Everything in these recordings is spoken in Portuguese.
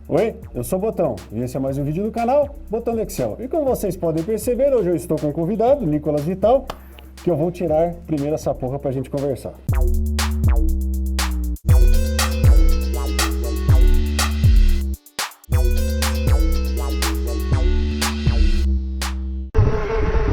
Oi, eu sou o Botão e esse é mais um vídeo do canal Botão do Excel. E como vocês podem perceber, hoje eu estou com um convidado, Nicolas Vital, que eu vou tirar primeiro essa porra pra gente conversar.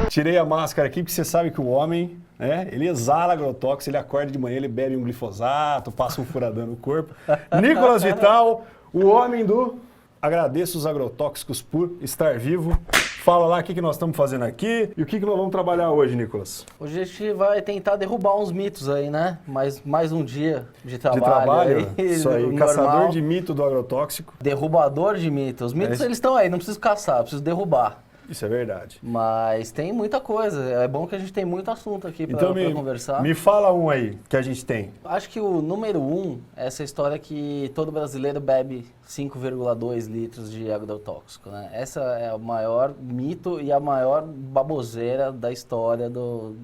Tirei a máscara aqui porque você sabe que o homem, né, ele exala agrotóxico, ele acorda de manhã, ele bebe um glifosato, passa um furadão no corpo. Nicolas Vital, o homem do agradeço os agrotóxicos por estar vivo. Fala lá o que nós estamos fazendo aqui e o que nós vamos trabalhar hoje, Nicolas. Hoje a gente vai tentar derrubar uns mitos aí, né? Mais um dia de trabalho. De trabalho? Aí, isso aí, normal. Caçador de mito do agrotóxico. Derrubador de mitos. Os mitos, eles estão aí, não preciso caçar, preciso derrubar. Isso é verdade. Mas tem muita coisa, é bom que a gente tem muito assunto aqui para conversar. Me fala um aí que a gente tem. Acho que o número 1 é essa história que todo brasileiro bebe 5,2 litros de agrotóxico, né? Essa é o maior mito e a maior baboseira da história do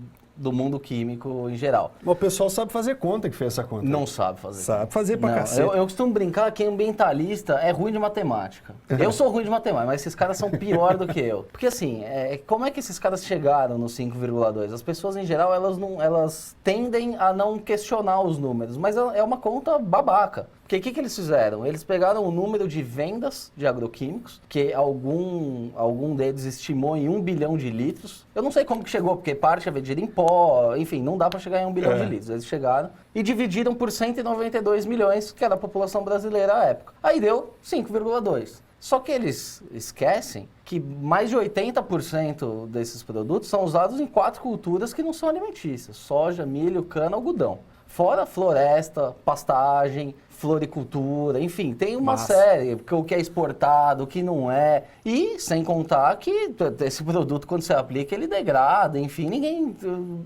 mundo químico em geral. O pessoal sabe fazer conta que fez essa conta. Não sabe fazer. Sabe fazer pra cacete. Eu costumo brincar que ambientalista é ruim de matemática. Eu sou ruim de matemática, mas esses caras são pior do que eu. Porque assim, como é que esses caras chegaram no 5,2? As pessoas em geral, elas tendem a não questionar os números, mas é uma conta babaca. Porque o que eles fizeram? Eles pegaram o número de vendas de agroquímicos, que algum deles estimou em 1 bilhão de litros. Eu não sei como que chegou, porque parte é vendida em pó, enfim, não dá para chegar em 1 bilhão de litros. Eles chegaram e dividiram por 192 milhões, que era a população brasileira à época. Aí deu 5,2. Só que eles esquecem que mais de 80% desses produtos são usados em 4 culturas que não são alimentícias: soja, milho, cana, algodão. Fora floresta, pastagem, floricultura, enfim, tem uma série, o que é exportado, o que não é. E sem contar que esse produto, quando você aplica, ele degrada, enfim, ninguém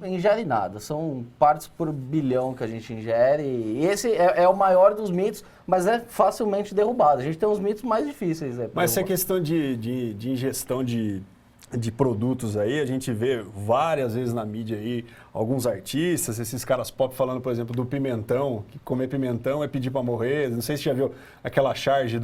ingere nada. São partes por bilhão que a gente ingere. E esse é o maior dos mitos, mas é facilmente derrubado. A gente tem uns mitos mais difíceis. Mas essa questão de ingestão de produtos aí, a gente vê várias vezes na mídia aí, alguns artistas, esses caras pop falando, por exemplo, do pimentão, que comer pimentão é pedir pra morrer. Não sei se você já viu aquela charge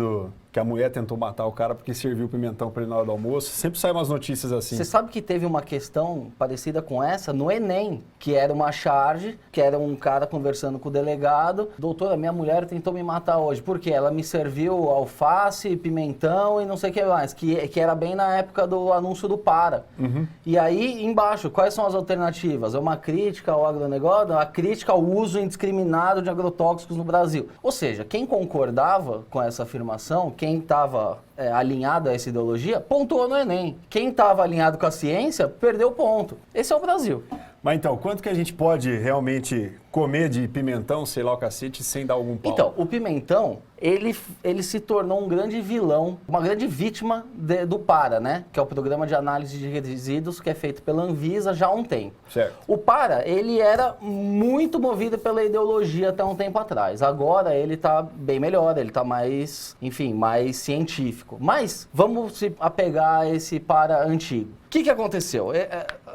que a mulher tentou matar o cara porque serviu pimentão pra ele na hora do almoço. Sempre saem umas notícias assim. Você sabe que teve uma questão parecida com essa no Enem, que era uma charge, que era um cara conversando com o delegado. Doutora, minha mulher tentou me matar hoje. Por quê? Ela me serviu alface, pimentão e não sei o que mais. Que era bem na época do anúncio do Para. Uhum. E aí, embaixo, quais são as alternativas? É uma crítica ao agronegócio? A crítica ao uso indiscriminado de agrotóxicos no Brasil. Ou seja, quem concordava com essa afirmação, quem estava alinhado a essa ideologia, pontuou no Enem. Quem estava alinhado com a ciência, perdeu ponto. Esse é o Brasil. Mas então, quanto que a gente pode realmente comer de pimentão, sei lá o cacete, sem dar algum pau? Então, o pimentão, ele se tornou um grande vilão, uma grande vítima do PARA, né? Que é o Programa de Análise de Resíduos, que é feito pela Anvisa já há um tempo. Certo. O PARA, ele era muito movido pela ideologia até um tempo atrás. Agora ele está bem melhor, ele está mais, enfim, mais científico. Mas vamos se apegar a esse PARA antigo. O que aconteceu?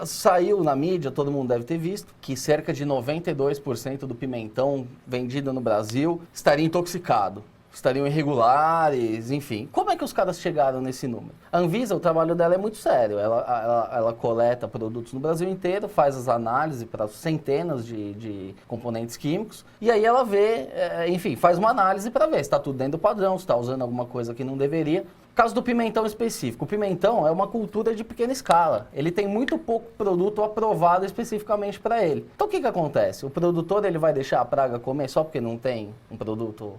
Saiu na mídia, todo mundo deve ter visto, que cerca de 92% do pimentão vendido no Brasil estaria intoxicado. Estariam irregulares, enfim. Como é que os caras chegaram nesse número? A Anvisa, o trabalho dela é muito sério. Ela coleta produtos no Brasil inteiro, faz as análises para centenas de componentes químicos, e aí ela vê, enfim, faz uma análise para ver se está tudo dentro do padrão, se está usando alguma coisa que não deveria. Caso do pimentão específico. O pimentão é uma cultura de pequena escala. Ele tem muito pouco produto aprovado especificamente para ele. Então o que acontece? O produtor ele vai deixar a praga comer só porque não tem um produto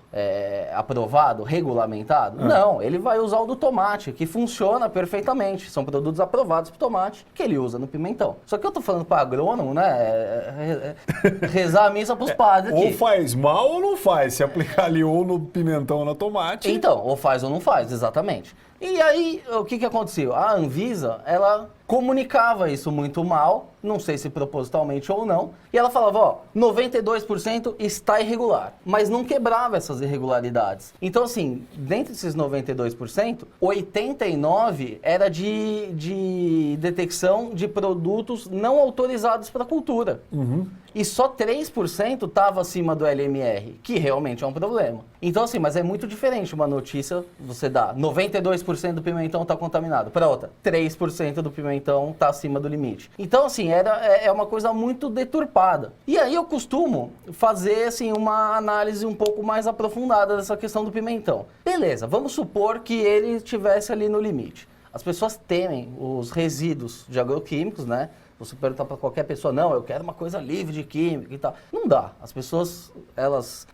aprovado, regulamentado? Não, ele vai usar o do tomate, que funciona perfeitamente. São produtos aprovados para tomate que ele usa no pimentão. Só que eu tô falando para agrônomo, né? Rezar a missa pros padres aqui. Ou faz mal ou não faz. Se aplicar ali ou no pimentão ou no tomate. Então, ou faz ou não faz, exatamente. E aí, o que aconteceu? A Anvisa, ela comunicava isso muito mal, não sei se propositalmente ou não, e ela falava, ó, 92% está irregular, mas não quebrava essas irregularidades. Então, assim, dentre esses 92%, 89% era de detecção de produtos não autorizados para a cultura. Uhum. e só 3% estava acima do LMR, que realmente é um problema. Então assim, mas é muito diferente uma notícia, você dá 92% do pimentão está contaminado, para outra, 3% do pimentão está acima do limite. Então assim, é uma coisa muito deturpada. E aí eu costumo fazer assim uma análise um pouco mais aprofundada dessa questão do pimentão. Beleza, vamos supor que ele estivesse ali no limite. As pessoas temem os resíduos de agroquímicos, né? Você perguntar para qualquer pessoa, não, eu quero uma coisa livre de química e tal. Não dá. As pessoas, elas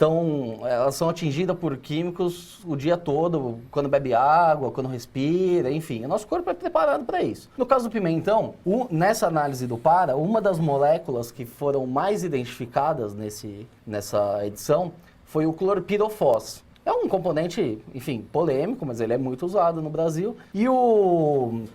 são atingidas por químicos o dia todo, quando bebe água, quando respira, enfim. O nosso corpo é preparado para isso. No caso do pimentão, nessa análise do PARA, uma das moléculas que foram mais identificadas nessa edição foi o clorpirofós. É um componente, enfim, polêmico, mas ele é muito usado no Brasil. E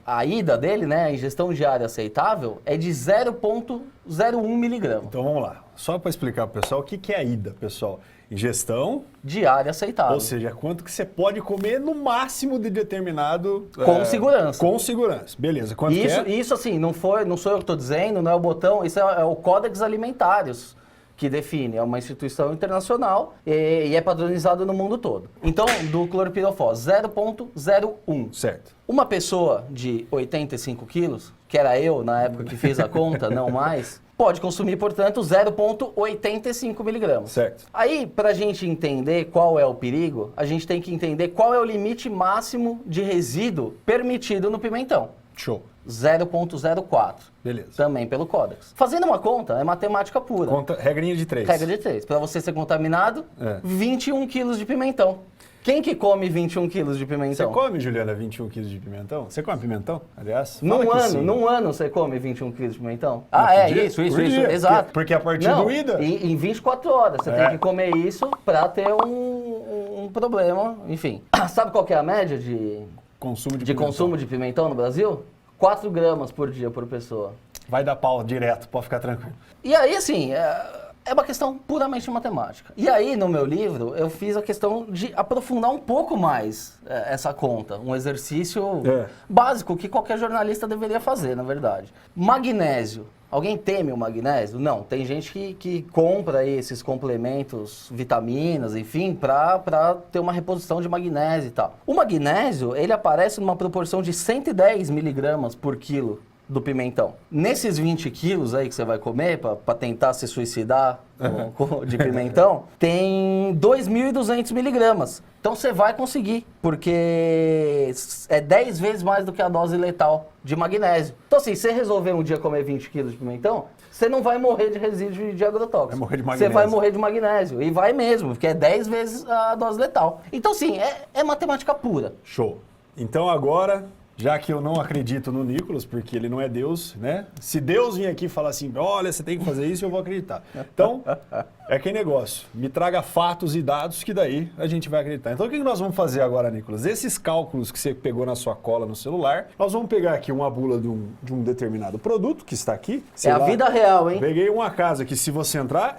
a IDA dele, né, a ingestão diária aceitável, é de 0,01 miligrama. Então vamos lá. Só para explicar para o pessoal, o que é a IDA, pessoal? Ingestão diária aceitável. Ou seja, quanto que você pode comer no máximo de determinado... Com segurança. Com segurança. Beleza. Quanto isso, que é? Isso, assim, não sou eu que estou dizendo, não é o botão, isso é o Códex Alimentários que define, é uma instituição internacional e é padronizado no mundo todo. Então, do clorpirofós, 0,01. Certo. Uma pessoa de 85 quilos, que era eu na época que fiz a conta, não mais, pode consumir, portanto, 0,85 miligramas. Certo. Aí, para a gente entender qual é o perigo, a gente tem que entender qual é o limite máximo de resíduo permitido no pimentão. Show. 0,04. Beleza. Também pelo Códex. Fazendo uma conta, é matemática pura. Regrinha de 3. Regra de 3. Para você ser contaminado, 21 quilos de pimentão. Quem que come 21 quilos de pimentão? Você come, Juliana, 21 quilos de pimentão? Você come pimentão, aliás? Num ano você come 21 quilos de pimentão? Isso. Exato. Porque a partir do IDA... Em 24 horas você tem que comer isso para ter um problema, enfim. Sabe qual que é a média de consumo de pimentão no Brasil? 4 gramas por dia por pessoa. Vai dar pau direto, pode ficar tranquilo. E aí, assim, é uma questão puramente matemática. E aí, no meu livro, eu fiz a questão de aprofundar um pouco mais essa conta. Um exercício básico que qualquer jornalista deveria fazer, na verdade. Magnésio. Alguém teme o magnésio? Não. Tem gente que compra aí esses complementos, vitaminas, enfim, para ter uma reposição de magnésio e tal. O magnésio, ele aparece numa proporção de 110 miligramas por quilo do pimentão. Nesses 20 quilos aí que você vai comer para tentar se suicidar de pimentão, tem 2.200 miligramas. Então você vai conseguir, porque é 10 vezes mais do que a dose letal de magnésio. Então assim, se você resolver um dia comer 20 quilos de pimentão, você não vai morrer de resíduo de agrotóxico. Vai morrer de magnésio. Você vai morrer de magnésio. E vai mesmo, porque é 10 vezes a dose letal. Então assim, é matemática pura. Show. Então agora... Já que eu não acredito no Nicolas, porque ele não é Deus, né? Se Deus vir aqui e falar assim, olha, você tem que fazer isso, eu vou acreditar. Então, é aquele negócio. Me traga fatos e dados que daí a gente vai acreditar. Então, o que nós vamos fazer agora, Nicolas? Esses cálculos que você pegou na sua cola no celular, nós vamos pegar aqui uma bula de um determinado produto que está aqui. É a vida real, hein? Peguei uma casa que, se você entrar,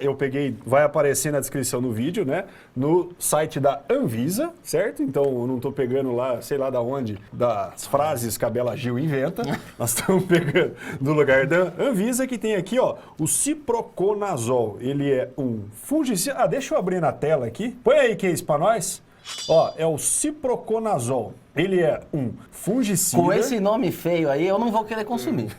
vai aparecer na descrição do vídeo, né? No site da Anvisa, certo? Então, eu não estou pegando lá, sei lá da onde, das frases que a Bela Gil inventa. Nós estamos pegando do lugar da Anvisa, que tem aqui, ó, o ciproconazol. Ele é um fungicida. Deixa eu abrir na tela aqui. Põe aí, Case, para nós. Ó, é o ciproconazol. Ele é um fungicida. Com esse nome feio aí, eu não vou querer consumir.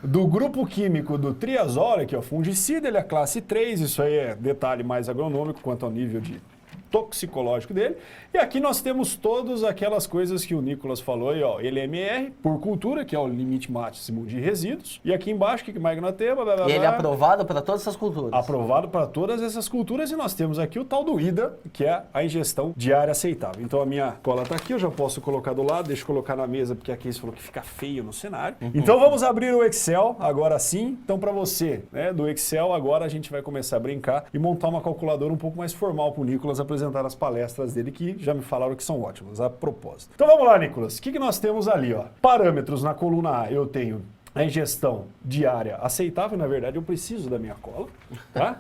Do grupo químico do triazol, aqui, ó, fungicida, ele é classe 3. Isso aí é detalhe mais agronômico quanto ao nível de toxicológico dele. E aqui nós temos todas aquelas coisas que o Nicolas falou aí, ó, LMR por cultura, que é o limite máximo de resíduos. E aqui embaixo, o que mais que nós temos? E ele é aprovado para todas essas culturas. Aprovado para todas essas culturas, e nós temos aqui o tal do IDA, que é a ingestão diária aceitável. Então a minha cola está aqui, eu já posso colocar do lado, deixa eu colocar na mesa, porque aqui você falou que fica feio no cenário. Então vamos abrir o Excel agora sim. Então para você, né, do Excel, agora a gente vai começar a brincar e montar uma calculadora um pouco mais formal para o Nicolas apresentar as palestras dele, que já me falaram que são ótimas, a propósito. Então vamos lá, Nicolas. O que nós temos ali, ó? Parâmetros na coluna A, eu tenho a ingestão diária aceitável, na verdade eu preciso da minha cola, tá?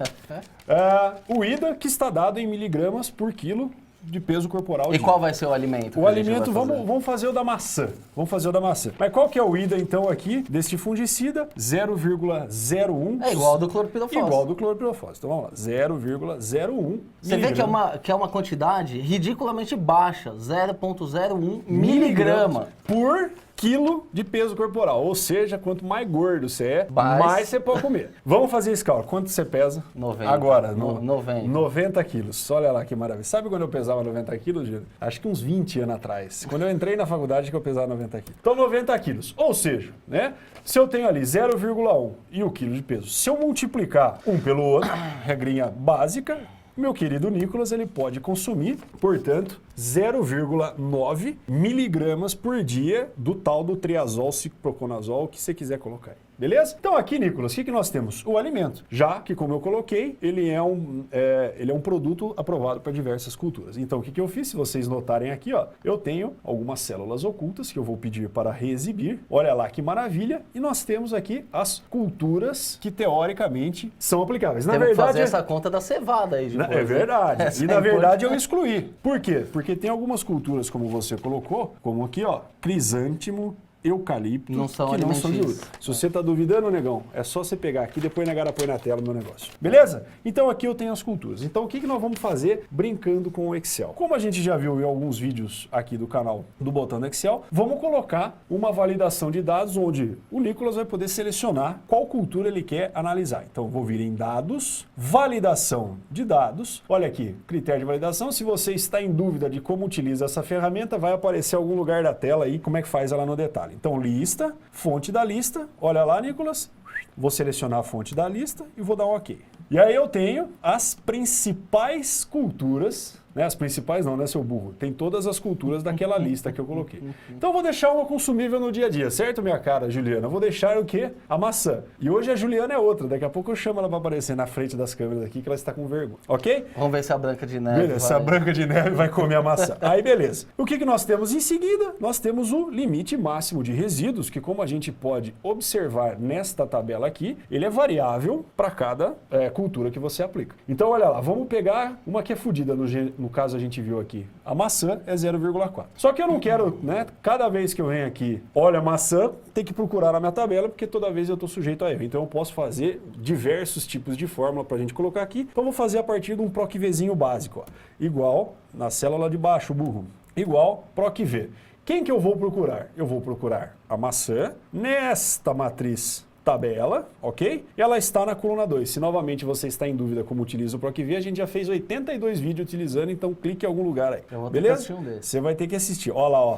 O IDA, que está dado em miligramas por quilo de peso corporal. E qual vai ser o alimento? O alimento, vamos fazer o da maçã. Vamos fazer o da maçã. Mas qual que é o IDA, então, aqui, deste fungicida? 0,01. É igual ao do cloropirofos. Igual ao do cloropirofos. Então, vamos lá. 0,01. Você vê que é uma quantidade ridiculamente baixa. 0,01 miligrama. Por quilo de peso corporal. Ou seja, quanto mais gordo você é, mais você pode comer. Vamos fazer esse cálculo. Quanto você pesa? 90. Agora, 90. 90 quilos. Olha lá que maravilha. Sabe quando eu pesava 90 quilos, Gino? Acho que uns 20 anos atrás. Quando eu entrei na faculdade que eu pesava 90 quilos. Então, 90 quilos. Ou seja, né? Se eu tenho ali 0,1 e o quilo de peso, se eu multiplicar um pelo outro, regrinha básica, meu querido Nicolas, ele pode consumir, portanto, 0,9 miligramas por dia do tal do triazol, cicloconazol, que você quiser colocar aí. Beleza? Então aqui, Nicolas, o que nós temos? O alimento. Já que, como eu coloquei, ele é um produto aprovado para diversas culturas. Então, o que eu fiz? Se vocês notarem aqui, ó, eu tenho algumas células ocultas que eu vou pedir para reexibir. Olha lá que maravilha. E nós temos aqui as culturas que, teoricamente, são aplicáveis. Na verdade, que fazer essa conta da cevada aí depois. É verdade. Essa e, na verdade, eu excluí. Por quê? Porque tem algumas culturas, como você colocou, como aqui, ó, crisântemo, eucalipto, não são que não são de uso. Se você está duvidando, negão, é só você pegar aqui e depois põe na tela o meu negócio. Beleza? Então aqui eu tenho as culturas. Então o que nós vamos fazer brincando com o Excel? Como a gente já viu em alguns vídeos aqui do canal do Botão do Excel, vamos colocar uma validação de dados onde o Nicolas vai poder selecionar qual cultura ele quer analisar. Então eu vou vir em dados, validação de dados. Olha aqui, critério de validação. Se você está em dúvida de como utiliza essa ferramenta, vai aparecer em algum lugar da tela aí como é que faz ela no detalhe. Então, lista, fonte da lista, olha lá, Nicolas, vou selecionar a fonte da lista e vou dar um OK. E aí eu tenho as principais culturas, né? As principais não, né, seu burro? Tem todas as culturas daquela lista que eu coloquei. Então eu vou deixar uma consumível no dia a dia, certo, minha cara, Juliana? Eu vou deixar o quê? A maçã. E hoje a Juliana é outra, daqui a pouco eu chamo ela para aparecer na frente das câmeras aqui, que ela está com vergonha, ok? Vamos ver se a Branca de Neve beleza, se a Branca de Neve vai comer a maçã. Aí beleza. O que nós temos em seguida? Nós temos o limite máximo de resíduos, que como a gente pode observar nesta tabela aqui, ele é variável para cada cultura que você aplica. Então olha lá, vamos pegar uma que é fodida no caso a gente viu aqui, a maçã é 0,4. Só que eu não quero, né, cada vez que eu venho aqui, olha a maçã, tem que procurar na minha tabela, porque toda vez eu estou sujeito a erro. Então eu posso fazer diversos tipos de fórmula para a gente colocar aqui. Então eu vou fazer a partir de um PROC-Vzinho básico, ó. Igual, na célula de baixo, burro, igual PROC-V. Quem que eu vou procurar? Eu vou procurar a maçã nesta matriz tabela, ok? E ela está na coluna 2. Se novamente você está em dúvida como utiliza o PROC-V, a gente já fez 82 vídeos utilizando, então clique em algum lugar aí. Eu vou ter beleza? que assistir um desses. Você vai ter que assistir. Olha lá, ó.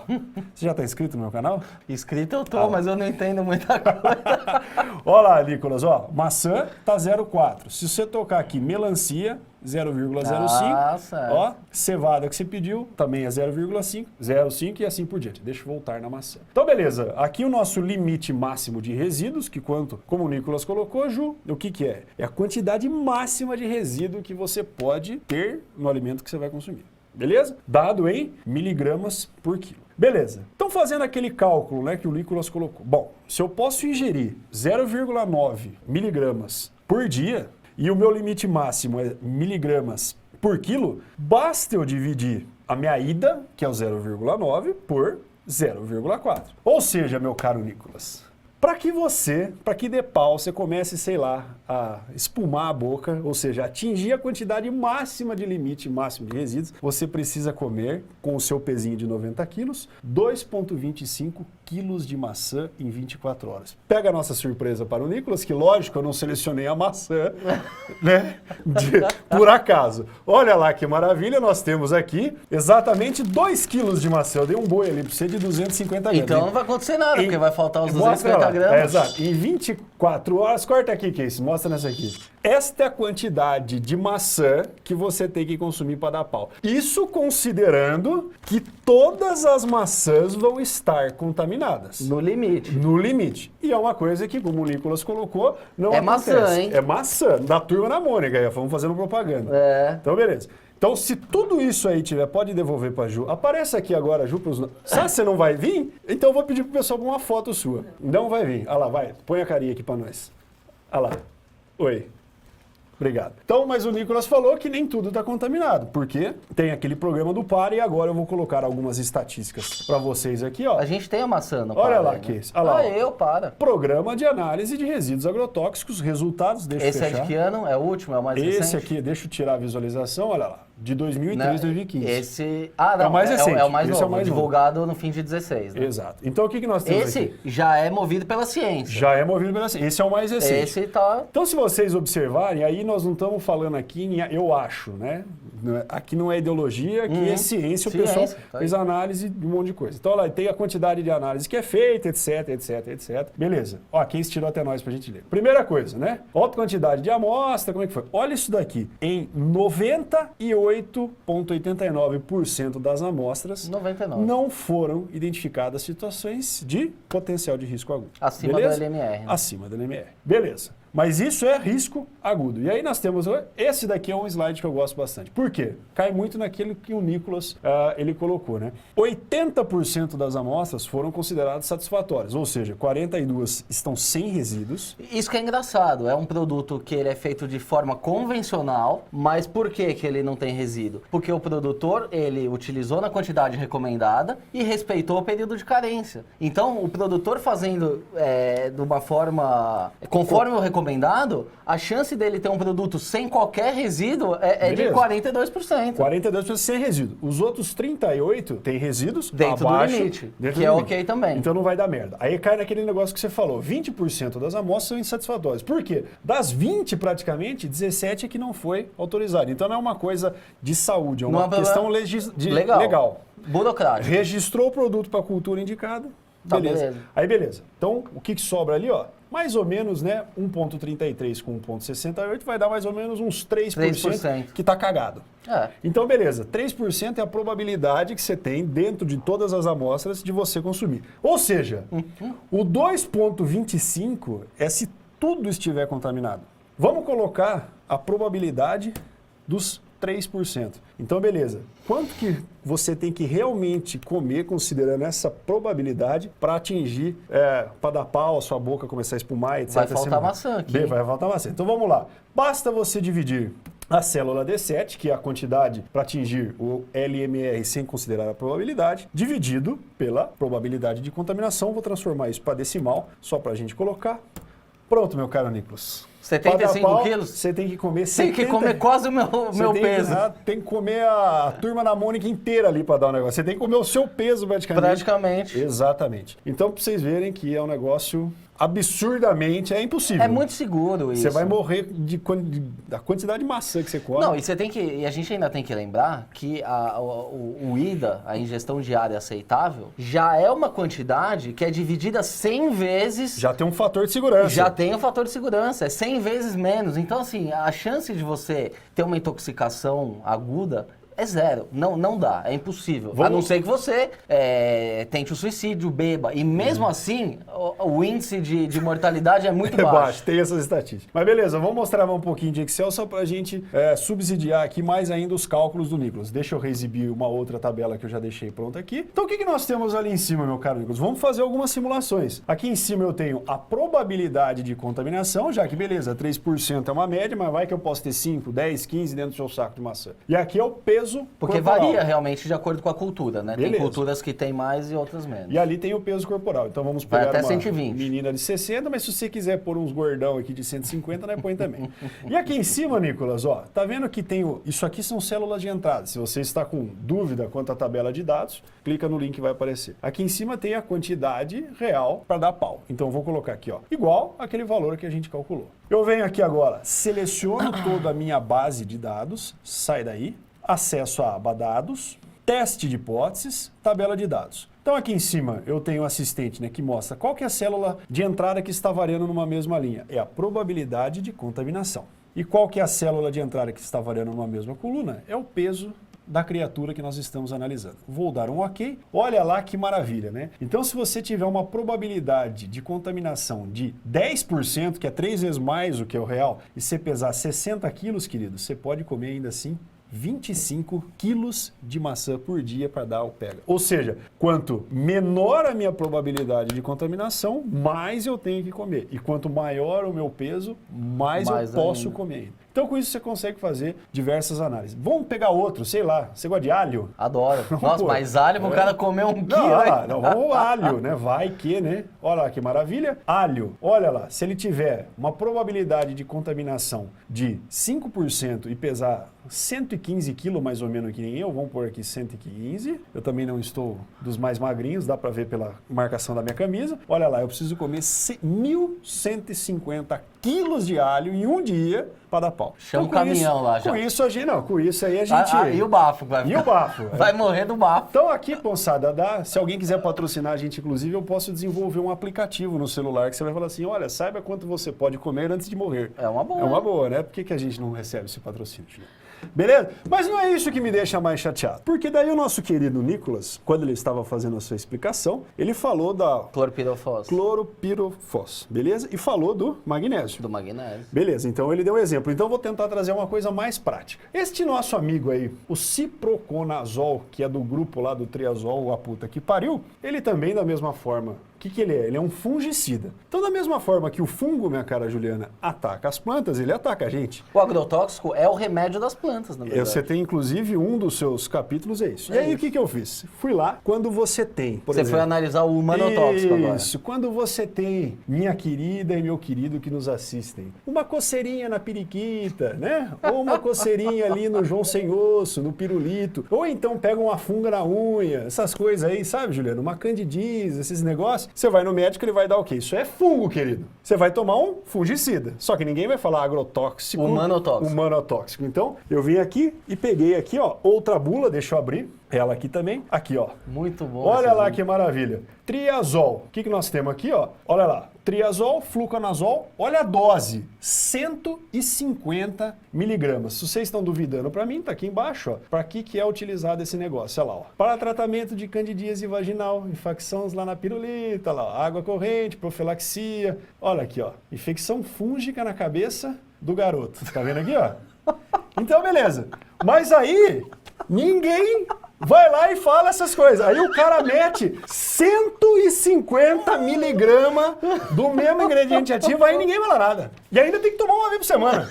Você já está inscrito no meu canal? Inscrito eu tô, mas eu não entendo muita coisa. Olha lá, Nicolas, ó. Maçã tá 0,4. Se você tocar aqui melancia, 0,05. Ó, cevada que você pediu, também é 0,5, 0,5 e assim por diante. Deixa eu voltar na maçã. Então, beleza. Aqui o nosso limite máximo de resíduos, que como o Nicolas colocou, Ju, o que é? É a quantidade máxima de resíduo que você pode ter no alimento que você vai consumir. Beleza? Dado em miligramas por quilo. Beleza. Então, fazendo aquele cálculo, né, que o Nicolas colocou. Bom, se eu posso ingerir 0,9 miligramas por dia, e o meu limite máximo é miligramas por quilo, basta eu dividir a minha ida, que é o 0,9, por 0,4. Ou seja, meu caro Nicolas, para que dê pau, você comece, sei lá, a espumar a boca, ou seja, atingir a quantidade máxima de limite máximo de resíduos, você precisa comer, com o seu pezinho de 90 quilos, 2,25 quilos de maçã em 24 horas. Pega a nossa surpresa para o Nicolas, que lógico, eu não selecionei a maçã, né, por acaso. Olha lá que maravilha, nós temos aqui exatamente 2 quilos de maçã. Eu dei um boi ali para você de 250 gramas. Então não vai acontecer nada, porque vai faltar os 250 gramas. Exato. Em 24 horas, corta aqui, Casey, mostra nessa aqui. Esta é a quantidade de maçã que você tem que consumir para dar pau. Isso considerando que todas as maçãs vão estar contaminadas. No limite. No limite. E é uma coisa que, como o Nicolas colocou, não acontece. É maçã, hein? É maçã. Da turma da Mônica, aí, vamos fazendo propaganda. É. Então, beleza. Então, se tudo isso aí tiver, pode devolver para a Ju. Aparece aqui agora, Ju, pros... Sabe se você não vai vir? Então eu vou pedir pro pessoal uma foto sua. Não vai vir. Olha lá, vai. Põe a carinha aqui para nós. Olha lá. Oi. Obrigado. Então, mas o Nicolas falou que nem tudo está contaminado, porque tem aquele programa do PAR e agora eu vou colocar algumas estatísticas para vocês aqui, ó. A gente tem a maçã no Olha PAR, lá, né? Case. Olha lá, ó. Para. Programa de análise de resíduos agrotóxicos, resultados, deixa eu Esse fechar. é de que ano? É o último? É o mais recente? Esse aqui, deixa eu tirar a visualização, olha lá, de 2003, 2015. Esse... Ah, não, é o mais recente. É o mais Esse novo, é o mais divulgado no fim de 16, né? Exato. Então, o que nós temos Esse aqui? já é movido pela ciência. Já é movido pela ciência. Esse é o mais recente. Esse tá... Então, se vocês observarem, aí nós não estamos falando aqui, eu acho, né? Aqui não é ideologia, aqui é ciência. O pessoal fez análise de um monte de coisa. Então, olha lá, tem a quantidade de análise que é feita, etc, etc, etc. Beleza. Ó, quem tirou até nós pra gente ler. Primeira coisa, né? Olha a quantidade de amostra, como é que foi? Olha isso daqui. Em 98,89% das amostras 99. não foram identificadas situações de potencial de risco agudo. Acima Beleza? da LMR. Né? Acima da LMR. Beleza. Mas isso é risco agudo. E aí nós temos... Esse daqui é um slide que eu gosto bastante. Por quê? Cai muito naquilo que o Nicolas ele colocou, né? 80% das amostras foram consideradas satisfatórias. Ou seja, 42 estão sem resíduos. Isso que é engraçado. É um produto que ele é feito de forma convencional, mas por que que ele não tem resíduo? Porque o produtor, ele utilizou na quantidade recomendada e respeitou o período de carência. Então, o produtor fazendo de uma forma... Conforme o recomendado, a chance dele ter um produto sem qualquer resíduo é de 42%. 42% sem resíduo. Os outros 38 têm resíduos dentro abaixo, do limite, dentro que do é limite. ok também. Então não vai dar merda. Aí cai naquele negócio que você falou, 20% das amostras são insatisfatórias. Por quê? Das 20 praticamente, 17 é que não foi autorizado. Então não é uma coisa de saúde, é uma questão legal. Burocrático. Registrou o produto para a cultura indicada. Tá, beleza. beleza. Aí beleza. Então o que sobra ali, ó? Mais ou menos, né, 1,33 com 1,68 vai dar mais ou menos uns 3%. Que tá cagado. Então, beleza, 3% é a probabilidade que você tem dentro de todas as amostras de você consumir. Ou seja, o 2,25 é se tudo estiver contaminado. Vamos colocar a probabilidade dos 3%. Então, beleza. Quanto que você tem que realmente comer, considerando essa probabilidade, para atingir, para dar pau, a sua boca começar a espumar, etc. Vai faltar maçã aqui. Vai faltar maçã. Então, vamos lá. Basta você dividir a célula D7, que é a quantidade para atingir o LMR sem considerar a probabilidade, dividido pela probabilidade de contaminação. Vou transformar isso para decimal, só para a gente colocar. Pronto, meu caro Nicolas. 75 quilos? Você tem que comer 70... Tem que comer quase o meu peso. Tem que comer a turma da Mônica inteira ali para dar um negócio. Você tem que comer o seu peso praticamente. Exatamente. Então, para vocês verem que é um negócio absurdamente, é impossível. É muito seguro isso. Você vai morrer da quantidade de maçã que você come. Não, e a gente ainda tem que lembrar que o IDA, a ingestão diária aceitável, já é uma quantidade que é dividida 100 vezes... Já tem um fator de segurança. Já tem um fator de segurança, é 100 vezes menos. Então, assim, a chance de você ter uma intoxicação aguda é zero. Não dá, é impossível. A não ser que você tente o suicídio, beba. E mesmo assim, o índice de mortalidade é muito baixo. Tem essas estatísticas. Mas beleza, vamos mostrar um pouquinho de Excel só para a gente subsidiar aqui mais ainda os cálculos do Nicolas. Deixa eu reexibir uma outra tabela que eu já deixei pronta aqui. Então o que nós temos ali em cima, meu caro Nicolas? Vamos fazer algumas simulações. Aqui em cima eu tenho a probabilidade de contaminação, já que beleza, 3% é uma média, mas vai que eu posso ter 5, 10, 15 dentro do seu saco de maçã. E aqui é o peso porque corporal. Varia realmente de acordo com a cultura, né? Beleza. Tem culturas que tem mais e outras menos. E ali tem o peso corporal. Então vamos pegar até uma 120. menina de 60, mas se você quiser pôr uns gordão aqui de 150, né, põe também. E aqui em cima, Nicolas, ó, tá vendo que tem isso aqui são células de entrada. Se você está com dúvida quanto à tabela de dados, clica no link que vai aparecer. Aqui em cima tem a quantidade real para dar pau. Então eu vou colocar aqui, ó, igual aquele valor que a gente calculou. Eu venho aqui agora, seleciono toda a minha base de dados, sai daí, acesso a aba dados, teste de hipóteses, tabela de dados. Então aqui em cima eu tenho um assistente, né, que mostra qual que é a célula de entrada que está variando numa mesma linha. É a probabilidade de contaminação. E qual que é a célula de entrada que está variando numa mesma coluna? É o peso da criatura que nós estamos analisando. Vou dar um OK. Olha lá que maravilha, né? Então, se você tiver uma probabilidade de contaminação de 10%, que é 3 vezes mais do que o real, e você pesar 60 quilos, querido, você pode comer ainda assim 25 quilos de maçã por dia para dar o pega. Ou seja, quanto menor a minha probabilidade de contaminação, mais eu tenho que comer. E quanto maior o meu peso, mais eu posso comer. Então com isso você consegue fazer diversas análises. Vamos pegar outro, sei lá, você gosta de alho? Adoro. Nossa, mas alho pro cara comer 1 quilo, né? Não, vamos alho, né? Vai que, né? Olha lá que maravilha. Alho, olha lá, se ele tiver uma probabilidade de contaminação de 5% e pesar 115 quilos, mais ou menos que nem eu, vamos pôr aqui 115. Eu também não estou dos mais magrinhos, dá pra ver pela marcação da minha camisa. Olha lá, eu preciso comer 1.150 quilos de alho em um dia para dar pau. Chama então, o caminhão lá já. Com isso aí a gente... e o bafo? E o bafo? Vai morrer do bafo. Então aqui, moçada, se alguém quiser patrocinar a gente, inclusive, eu posso desenvolver um aplicativo no celular que você vai falar assim, olha, saiba quanto você pode comer antes de morrer. É uma boa. É uma boa, né? Por que a gente não recebe esse patrocínio? Beleza? Mas não é isso que me deixa mais chateado. Porque daí o nosso querido Nicolas, quando ele estava fazendo a sua explicação, ele falou da... Cloropirofos, beleza? E falou do magnésio. Do magnésio. Beleza, então ele deu um exemplo. Então eu vou tentar trazer uma coisa mais prática. Este nosso amigo aí, o ciproconazol, que é do grupo lá do triazol, a puta que pariu, ele também da mesma forma... O que ele é? Ele é um fungicida. Então, da mesma forma que o fungo, minha cara Juliana, ataca as plantas, ele ataca a gente. O agrotóxico é o remédio das plantas, na verdade. Você tem, inclusive, um dos seus capítulos é isso. E aí, o que eu fiz? Fui lá, quando você tem, por exemplo... Você foi analisar o humanotóxico agora. Isso, quando você tem, minha querida e meu querido que nos assistem, uma coceirinha na periquita, né? Ou uma coceirinha ali no João Sem Osso, no pirulito. Ou então pega uma funga na unha, essas coisas aí, sabe, Juliana? Uma candidíase, esses negócios. Você vai no médico, ele vai dar o quê? Isso é fungo, querido. Você vai tomar um fungicida. Só que ninguém vai falar agrotóxico. Humanotóxico. Então, eu vim aqui e peguei aqui, ó, outra bula, deixa eu abrir. Ela aqui também. Aqui, ó. Muito bom. Olha lá que maravilha. Triazol. O que nós temos aqui, ó? Olha lá. Triazol, fluconazol. Olha a dose. 150 miligramas. Se vocês estão duvidando para mim, tá aqui embaixo, ó. Para que é utilizado esse negócio? Olha lá, ó. Para tratamento de candidíase vaginal, infecções lá na pirulita, lá, água corrente, profilaxia. Olha aqui, ó. Infecção fúngica na cabeça do garoto. Tá vendo aqui, ó? Então, beleza. Mas aí, ninguém... vai lá e fala essas coisas. Aí o cara mete 150 miligramas do mesmo ingrediente ativo, aí ninguém fala nada. E ainda tem que tomar uma vez por semana.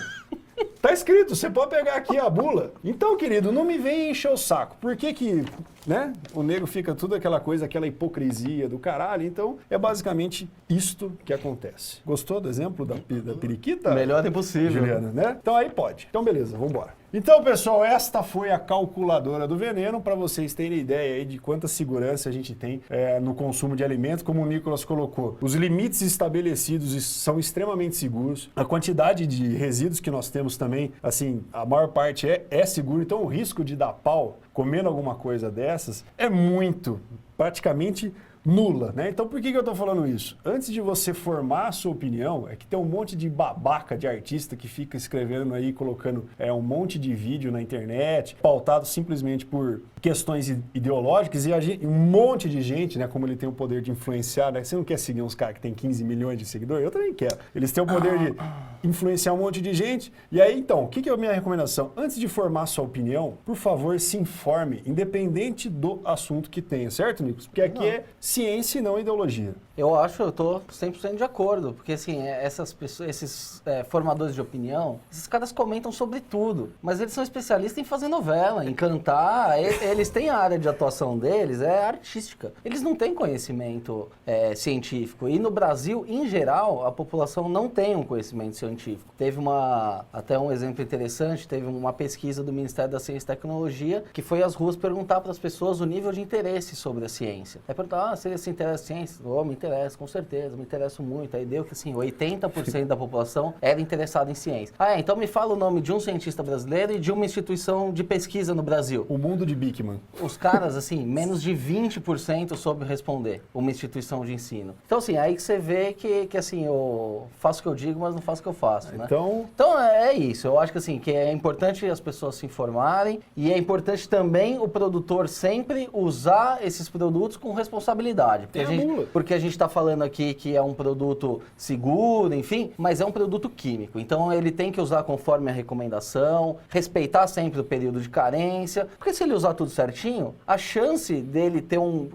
Tá escrito, você pode pegar aqui a bula. Então, querido, não me vem encher o saco. Por que né, o nego fica tudo aquela coisa, aquela hipocrisia do caralho? Então, é basicamente isto que acontece. Gostou do exemplo da periquita? Melhor impossível. Juliana, né? Então aí pode. Então, beleza, vamos embora. Então, pessoal, esta foi a calculadora do veneno, para vocês terem ideia aí de quanta segurança a gente tem no consumo de alimentos, como o Nicolas colocou. Os limites estabelecidos são extremamente seguros. A quantidade de resíduos que nós temos também, assim, a maior parte é seguro. Então, o risco de dar pau comendo alguma coisa dessas é praticamente nula, né? Então por que eu tô falando isso? Antes de você formar a sua opinião, é que tem um monte de babaca de artista que fica escrevendo aí, colocando um monte de vídeo na internet, pautado simplesmente por questões ideológicas, e um monte de gente, né, como ele tem o poder de influenciar, né? Você não quer seguir uns caras que tem 15 milhões de seguidores? Eu também quero. Eles têm o poder de influenciar um monte de gente. E aí, então, o que é a minha recomendação? Antes de formar a sua opinião, por favor, se informe, independente do assunto que tenha, certo, Nicolas? Porque aqui é ciência e não ideologia. Eu tô 100% de acordo, porque assim, essas pessoas, esses formadores de opinião, esses caras comentam sobre tudo, mas eles são especialistas em fazer novela, em cantar, eles têm a área de atuação deles, é artística. Eles não têm conhecimento científico, e no Brasil, em geral, a população não tem um conhecimento científico. Teve até um exemplo interessante, teve uma pesquisa do Ministério da Ciência e Tecnologia, que foi às ruas perguntar para as pessoas o nível de interesse sobre a ciência. Aí perguntar, você se interessa em ciência? Me interessa, com certeza, me interesso muito. Aí deu que assim, 80% da população era interessada em ciência. Então me fala o nome de um cientista brasileiro e de uma instituição de pesquisa no Brasil. O mundo de Bickman. Os caras, assim, menos de 20% soube responder uma instituição de ensino. Então, assim, aí que você vê que assim, eu faço o que eu digo, mas não faço o que eu faço, né? Então é isso. Eu acho que assim, que é importante as pessoas se informarem e é importante também o produtor sempre usar esses produtos com responsabilidade. qualidade. Tem a bula. Porque a gente está falando aqui que é um produto seguro, enfim, mas é um produto químico. Então ele tem que usar conforme a recomendação, respeitar sempre o período de carência, porque se ele usar tudo certinho, a chance dele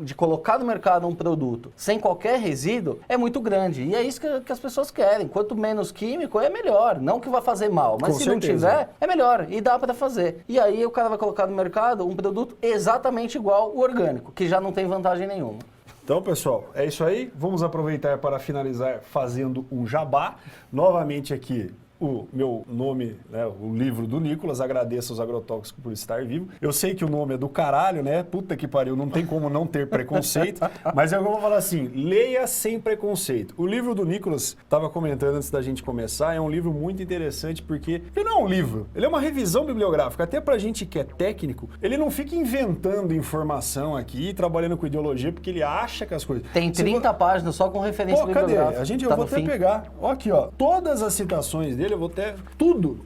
de colocar no mercado um produto sem qualquer resíduo é muito grande. E é isso que as pessoas querem. Quanto menos químico, é melhor. Não que vai fazer mal, mas Com se certeza. não tiver, é melhor. E dá para fazer. E aí o cara vai colocar no mercado um produto exatamente igual o orgânico, que já não tem vantagem nenhuma. Então, pessoal, é isso aí. Vamos aproveitar para finalizar fazendo um jabá. Novamente aqui, o meu nome, né, o livro do Nicolas, Agradeço aos Agrotóxicos por Estar Vivo. Eu sei que o nome é do caralho, né? Puta que pariu, não tem como não ter preconceito, mas eu vou falar assim, leia sem preconceito. O livro do Nicolas, estava comentando antes da gente começar, é um livro muito interessante porque ele não é um livro, ele é uma revisão bibliográfica. Até pra gente que é técnico, ele não fica inventando informação aqui, trabalhando com ideologia, porque ele acha que as coisas... Tem 30 páginas só com referência Pô, cadê? bibliográfica. Eu vou até pegar. Ó, aqui, ó. Todas as citações dele, eu vou até...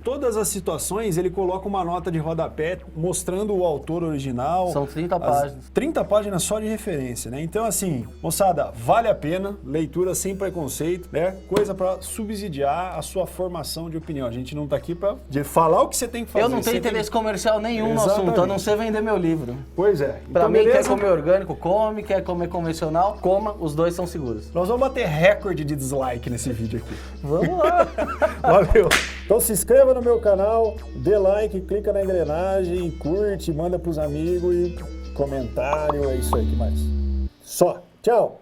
Todas as situações, ele coloca uma nota de rodapé mostrando o autor original. São 30 páginas. 30 páginas só de referência, né? Então, assim, moçada, vale a pena. Leitura sem preconceito, né? Coisa pra subsidiar a sua formação de opinião. A gente não tá aqui pra falar o que você tem que fazer. Eu não tenho interesse comercial nenhum no assunto, a não ser vender meu livro. Pois é. Pra Então, mim, beleza? quer comer orgânico, come, quer comer convencional, coma, os dois são seguros. Nós vamos bater recorde de dislike nesse vídeo aqui. Vamos lá! Valeu! Então se inscreva no meu canal, dê like, clica na engrenagem, curte, manda pros amigos e comentário, é isso aí, que mais? Só! Tchau!